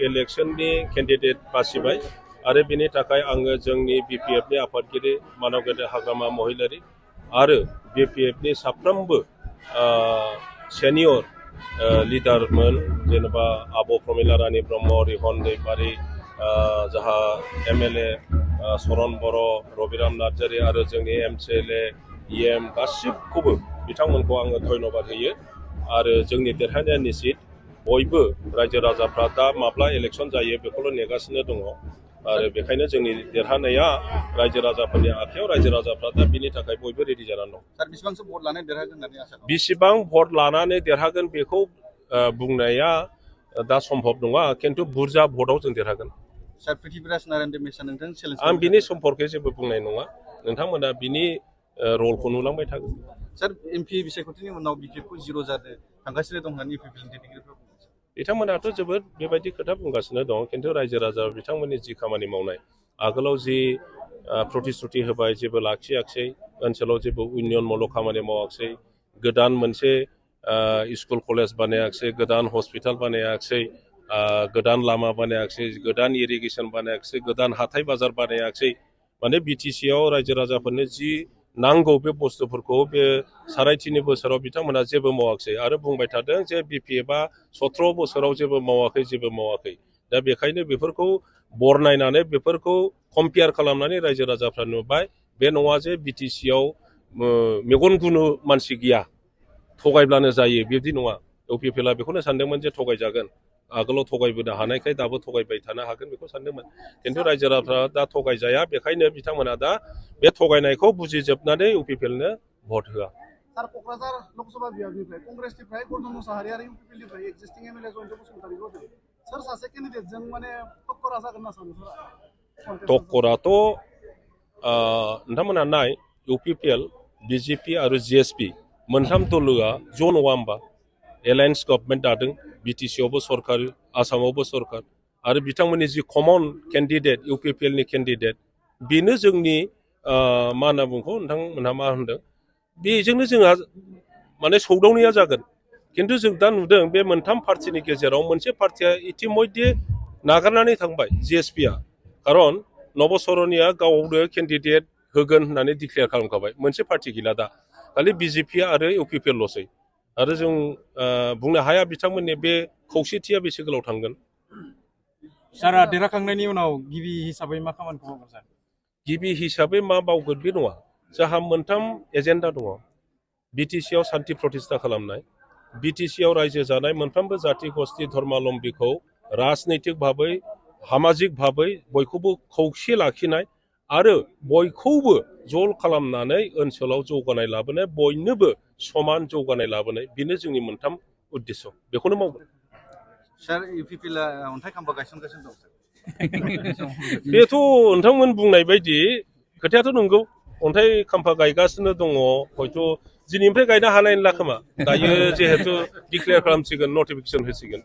इलेक्शननि candidate बासिबाय आरो बेनि थाखाय आङो जोंनि बीपीएफनि आफादगिरि मानगेन्द्र हाग्रामा महिलारि आरो बीपीएफनि साफ्रोमबो सेनियर लिडारमोन जेनेबा आब' प्रमिला रानी ब्रह्म रिहन दैमारी जाहा एमएलए सरन बर' रबिराम नार्जारी आरो जोंनि एमसीएलए EM गासिबखौबो बिथांमोनखौ आङो धन्यबाद होयो आरो जोंनि देरहानाया निश्चित बयबो रायजो राजाफ्रा दा माब्ला इलेक्शन जायो बेखौल' नेगासिनो दङ आरो बेखायनो जोंनि देरहानाया रायजो राजाफोरनि आखायाव रायजो राजाफ्रा दा बिनि थाखाय बयबो रेडि जानानै दं। सार बेसेबांसो भट लानानै देरहागोन होननानै आसा खालामो? बेसेबां भट लानानै देरहागोन बेखौ बुंनाया दा सम्भब नङा किन्तु बुरजा भटआव जों देरहागोन। सार पृथ्वीराज नारायण देबनाया नोंथां चेलेन्ज आं बिनि सम्पर्के जेबो बुंनाय नङा नोंथांमोना बिनि रलखौ नुलांबाय थागोन। सार एमपि बिसायख'थिनि उनाव बीपीएफखौ जिर' जादों थांगासिनो दं होननानै इउपिपिएलनि दैदेनगिरिफ्रा बुङो। बिथांमोनाथ' जोबोद बेबायदि खोथा बुंगासिनो दं किन्तु रायजो राजा बिथांमोननि जि खामानि मावनाय आगोलाव जि प्रतिश्रुति होबाय जेबो लाखियाखिसै ओनसोलाव जेबो उन्नयनमूलक खामानि मावाखिसै गोदान मोनसे स्कुल कलेज बानायाखिसै गोदान हस्पिटाल बानायाखिसै गोदान लामा बानायाखिसै गोदान इरिगेसन बानायाखिसै गोदान हाथाय बाजार बानायाखिसै माने बिटिसिआव रायजो राजाफोरनो जि नांगौ बे बुस्थुफोरखौ बे साराय 3 बोसोराव बिथांमोना जेबो मावाखिसै आरो बुंबाय थादों जे बीपीएफआ 17 बोसोराव जेबो मावाखै दा बेखायनो बेफोरखौ बरनायनानै बेफोरखौ कम्पेयार खालामनानै रायजो राजाफ्रा नुबाय बे नङा जे बिटिसिआव मेगन गुनु मानसि गैया थगायब्लानो जायो बिदि नङा इउपिपिएलआ बेखौनो सानदोंमोन जे थगायजागोन आगोलाव थगायबोनो हानायखाय दाबो थगायबाय थानो हागोन बेखौ सानदोंमोन किन्तु रायजो राजाफ्रा दा थगायजाया बेखायनो बिथांमोना दा बे थगायनायखौ बुजिजोबनानै इउपिपिएलनो भट होआ। सार क'क्राझार लकसभा बिभागनिफ्राय कंग्रेसनिफ्राय गौतम मुसाहारि आरो इउपिपिएलनिफ्राय एक्जिस्टिं एमएलए जयन्त बसुमतारीखौ होदों सोर सासे केन्डिडेटजों माने टक्करा जागोन होनना सानो? टक्कराथ' नोंथांमोना नाय इउपिपिएल बीजेपी आरो जीएसपी मोनथाम दलोआ ज' नङा होमबा एलायन्स गभर्नमेन्ट दादों बिटिसिआवबो सरकार आसामावबो सरकार आरो बिथांमोननि जि कमन केन्डिडेट इउपिपिएलनि केन्डिडेट बेनो जोंनि मा होनना बुङो नोंथांमोनहा मा होनदों बेजोंनो जोंहा माने सौदावनाया जागोन किन्तु जों दा नुदों बे मोनथाम पार्टिनि गेजेराव मोनसे पार्टिया इतिमध्ये नागारनानै थांबाय जीएसपीआ खारन नबसरनिया गावनो केन्डिडेट होगोन होननानै डिक्लेयार खालामखाबाय मोनसे पार्टि गैला दा खालि बिजेपि आरो इउपिपिएलल'सै आरो जों बुंनो हाया बिथांमोननि बे खौसेथिया बेसे गोलाव थांगोन। सारा देरहाखांनायनि उनाव गिबि हिसाबै मा खामानिखौ मावगोन सार? गिबि हिसाबै मा मावगोन बे नङा जोंहा मोनथाम एजेन्डा दङ बिटिसिआव सान्थि प्रतिष्ठा खालामनाय बिटिसिआव रायजो जानाय मोनफ्रोमबो जाति गस्ति धर्मालम्बीखौ राजनैतिक भाबै सामाजिक भाबै बयखौबो खौसे लाखिनाय आरो बयखौबो ज' खालामनानै ओनसोलाव जौगानाय लाबोनाय बयनोबो समान जौगानाय लाबोनाय बेनो जोंनि मोनथाम उद्देश्य बेखौनो मावगोन। सार इउपिपिएलआ अन्थाइ खाम्फा गायसनगासिनो दं बेथ' नोंथांमोन बुंनाय बायदि खोथायाथ' नंगौ अन्थाइ खाम्फा गायगासिनो दङ हयथ' दिनैनिफ्राय गायनो हानाय नंला खोमा दायो जिहेतु डिक्लेयार खालामसिगोन नटिफिकेसन होसिगोन।